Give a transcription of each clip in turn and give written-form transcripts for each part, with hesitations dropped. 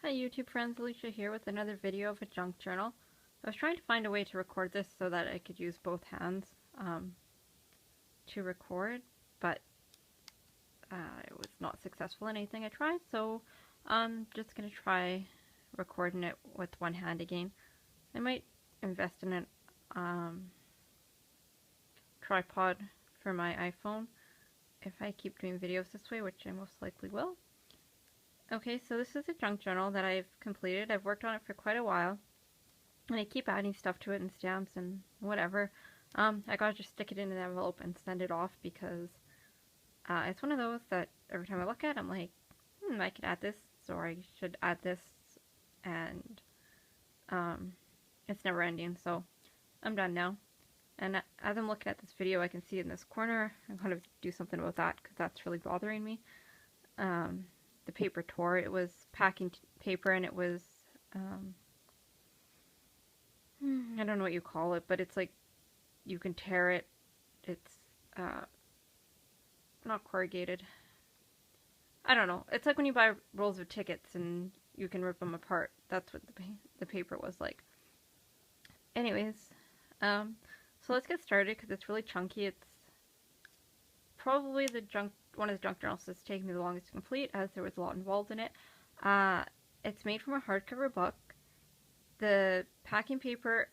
Hi YouTube friends, Alicia here with another video of a junk journal. I was trying to find a way to record this so that I could use both hands to record, but it was not successful in anything I tried, so I'm just going to try recording it with one hand again. I might invest in a tripod for my iPhone if I keep doing videos this way, which I most likely will. Okay, so this is a junk journal that I've completed. I've worked on it for quite a while, and I keep adding stuff to it and stamps and whatever. I gotta just stick it in an envelope and send it off because it's one of those that every time I look at it, I'm like, I could add this, or I should add this, and it's never ending, so I'm done now. And as I'm looking at this video, I can see in this corner, I'm going to do something about that because that's really bothering me. The paper tore. It was packing paper, and it was, I don't know what you call it, but it's like you can tear it. It's not corrugated. I don't know. It's like when you buy rolls of tickets and you can rip them apart. That's what the paper was like. Anyways, so let's get started because it's really chunky. It's probably one of the junk journals that's taken me the longest to complete, as there was a lot involved in it. It's made from a hardcover book. The packing paper,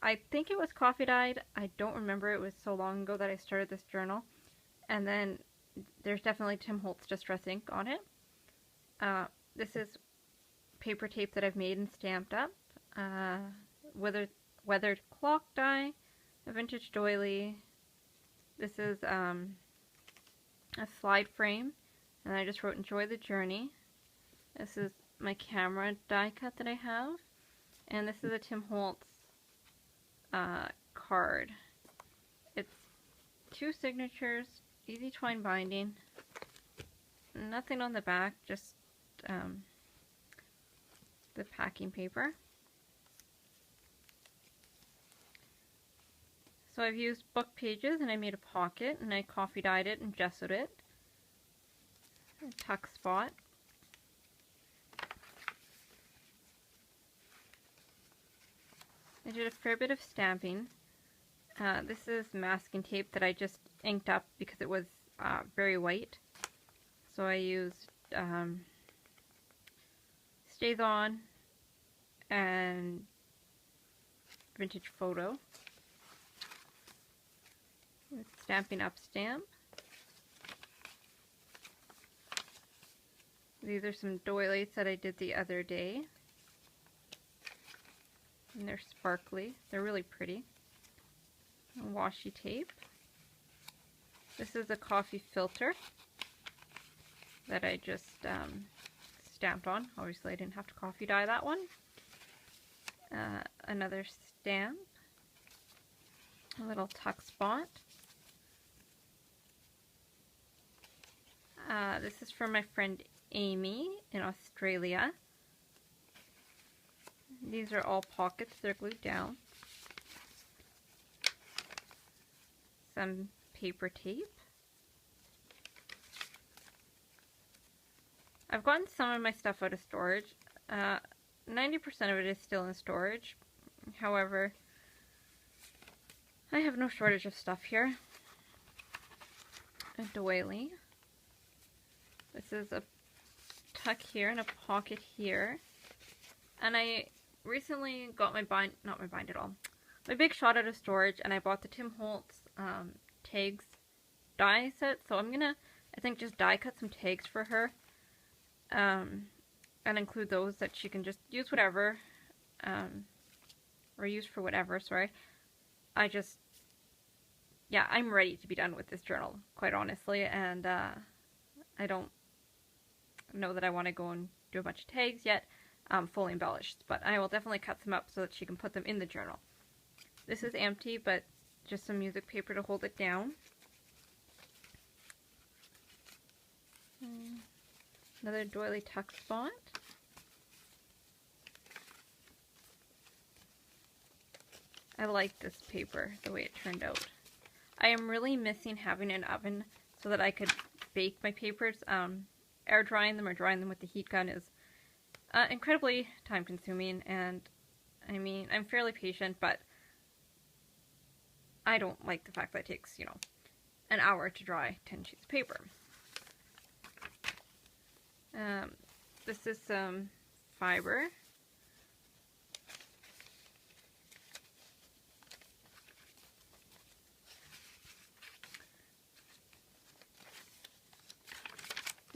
I think it was coffee dyed. I don't remember. It was so long ago that I started this journal. And then there's definitely Tim Holtz Distress ink on it. This is paper tape that I've made and stamped up. Weathered clock die, a vintage doily. This is a slide frame, and I just wrote "Enjoy the journey." This is my camera die cut that I have, and this is a Tim Holtz card. It's 2 signatures, easy twine binding, nothing on the back, just the packing paper. So I've used book pages, and I made a pocket, and I coffee dyed it and gessoed it. A tuck spot. I did a fair bit of stamping. This is masking tape that I just inked up because it was very white. So I used Stays On and Vintage Photo. Stampin' Up stamp. These are some doilies that I did the other day. And they're sparkly. They're really pretty. And washi tape. This is a coffee filter that I just stamped on. Obviously I didn't have to coffee dye that one. Another stamp. A little tuck spot. This is from my friend Amy in Australia. These are all pockets, they're glued down. Some paper tape. I've gotten some of my stuff out of storage. 90% of it is still in storage. However, I have no shortage of stuff here. A doily. This is a tuck here and a pocket here. And I recently got my my Big Shot out of storage, and I bought the Tim Holtz tags die set. So I'm gonna, I think, just die cut some tags for her. And include those that she can just use whatever, or use for whatever, sorry. Yeah, I'm ready to be done with this journal, quite honestly, and I don't know that I want to go and do a bunch of tags yet, fully embellished, but I will definitely cut some up so that she can put them in the journal. This is empty, but just some music paper to hold it down. Another doily tuck spot. I like this paper, the way it turned out. I am really missing having an oven so that I could bake my papers. air drying them or drying them with the heat gun is incredibly time consuming, and I mean, I'm fairly patient, but I don't like the fact that it takes, you know, an hour to dry 10 sheets of paper. This is some fiber.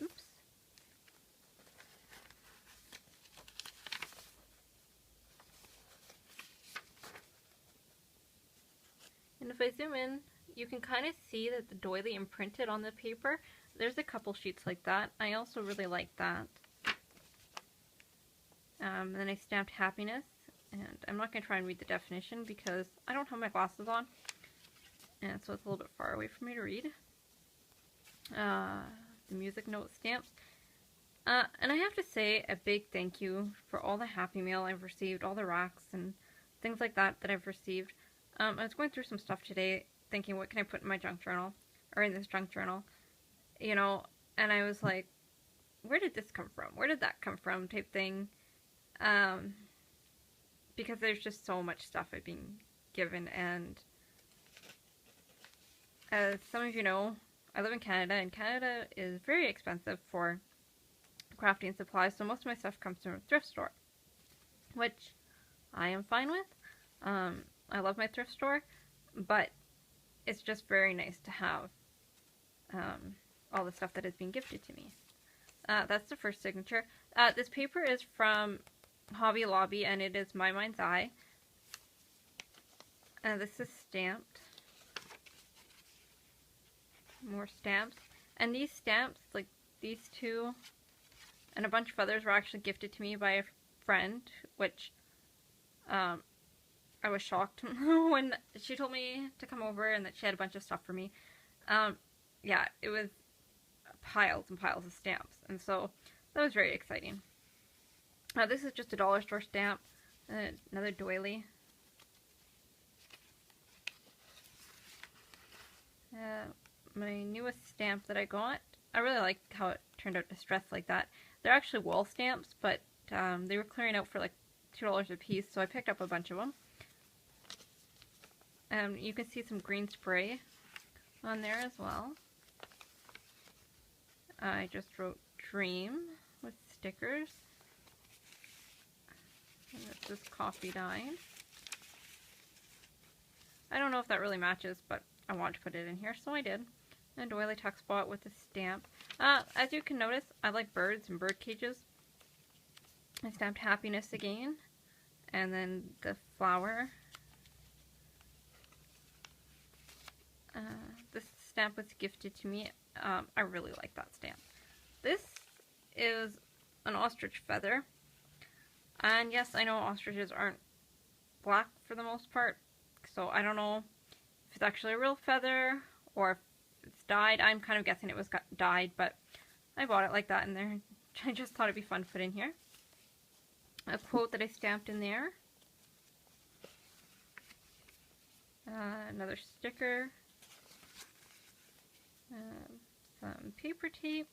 Oops. And if I zoom in, you can kind of see that the doily imprinted on the paper. There's a couple sheets like that. I also really like that. And then I stamped happiness, and I'm not going to try and read the definition because I don't have my glasses on, and so it's a little bit far away for me to read. The music note stamps. And I have to say a big thank you for all the Happy Mail I've received, all the racks and things like that that I've received. I was going through some stuff today thinking, what can I put in my junk journal, or in this junk journal, you know, and I was like, where did this come from? Where did that come from? Type thing. Because there's just so much stuff I've been given, and as some of you know, I live in Canada, and Canada is very expensive for crafting supplies, so most of my stuff comes from a thrift store, which I am fine with. I love my thrift store, but it's just very nice to have all the stuff that has been gifted to me. That's the first signature. This paper is from Hobby Lobby, and it is My Mind's Eye. This is stamped. More stamps. And these stamps, like these two and a bunch of others, were actually gifted to me by a friend, which I was shocked when she told me to come over and that she had a bunch of stuff for me. Yeah, it was piles and piles of stamps, and so that was very exciting. This is just a dollar store stamp, another doily. My newest stamp that I got, I really like how it turned out distressed like that. They're actually wall stamps, but they were clearing out for like $2 a piece, so I picked up a bunch of them. You can see some green spray on there as well. I just wrote Dream with stickers. And this is coffee dyed. I don't know if that really matches, but I wanted to put it in here, so I did. And doily tuck spot with a stamp. As you can notice, I like birds and bird cages. I stamped happiness again. And then the flower. This stamp was gifted to me. I really like that stamp. This is an ostrich feather. And yes, I know ostriches aren't black for the most part. So I don't know if it's actually a real feather or if it's dyed. I'm kind of guessing it was dyed, but I bought it like that in there. I just thought it'd be fun to put in here. A quote that I stamped in there. Another sticker. Some paper tape.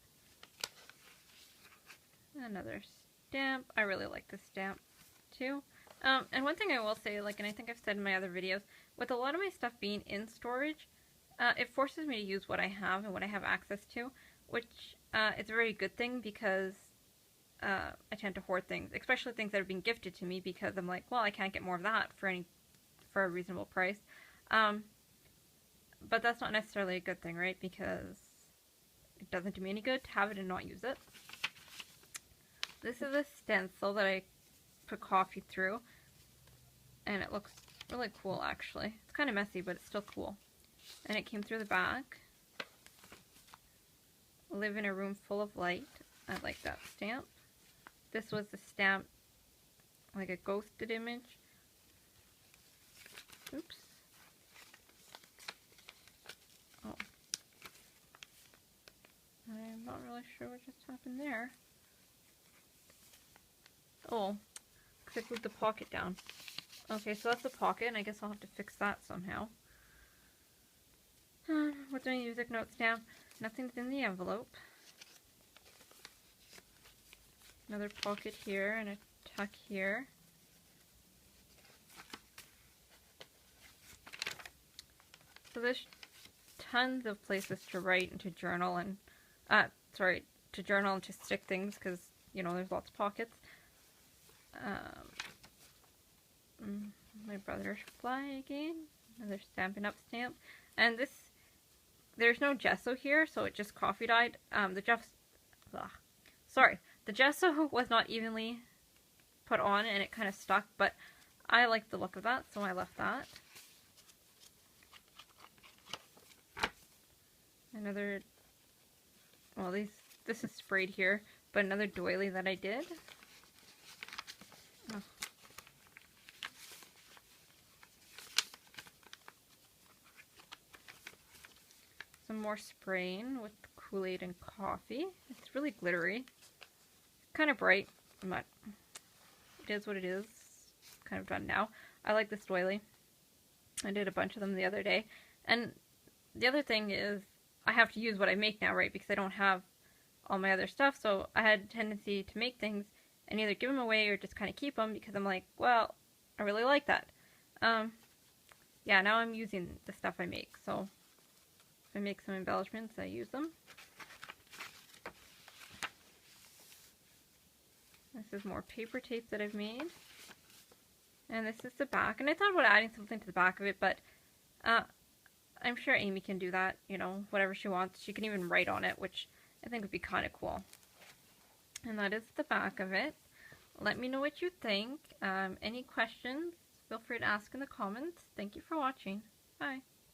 Another stamp. I really like this stamp too. And one thing I will say, like, and I think I've said in my other videos, with a lot of my stuff being in storage, it forces me to use what I have and what I have access to, which is a very good thing because I tend to hoard things, especially things that are being gifted to me, because I'm like, well, I can't get more of that for a reasonable price. But that's not necessarily a good thing, right? Because it doesn't do me any good to have it and not use it. This is a stencil that I put coffee through, and it looks really cool, actually. It's kind of messy, but it's still cool. And it came through the back. Live in a room full of light. I like that stamp. This was the stamp, like a ghosted image. Oops. Oh. I'm not really sure what just happened there. Oh, because I glued the pocket down. Okay, so that's the pocket, and I guess I'll have to fix that somehow. What's my music note stamp? Nothing's in the envelope. Another pocket here and a tuck here. So there's tons of places to write and to journal and, to journal and to stick things because, you know, there's lots of pockets. My brother's flagging. Another Stampin' Up stamp. And this, there's no gesso here, so it just coffee dyed. The gesso was not evenly put on and it kind of stuck, but I like the look of that, so I left that. Another, well, this is sprayed here, but another doily that I did. Oh. Some more spraying with Kool-Aid and coffee. It's really glittery. Kind of bright, but it is what it is. It's kind of done now. I like this doily. I did a bunch of them the other day. And the other thing is, I have to use what I make now, right? Because I don't have all my other stuff, so I had a tendency to make things and either give them away or just kind of keep them because I'm like, well, I really like that. Yeah, now I'm using the stuff I make, so if I make some embellishments, I use them. This is more paper tape that I've made. And this is the back, and I thought about adding something to the back of it, but I'm sure Amy can do that, you know, whatever she wants. She can even write on it, which I think would be kind of cool. And that is the back of it. Let me know what you think. Any questions, feel free to ask in the comments. Thank you for watching. Bye.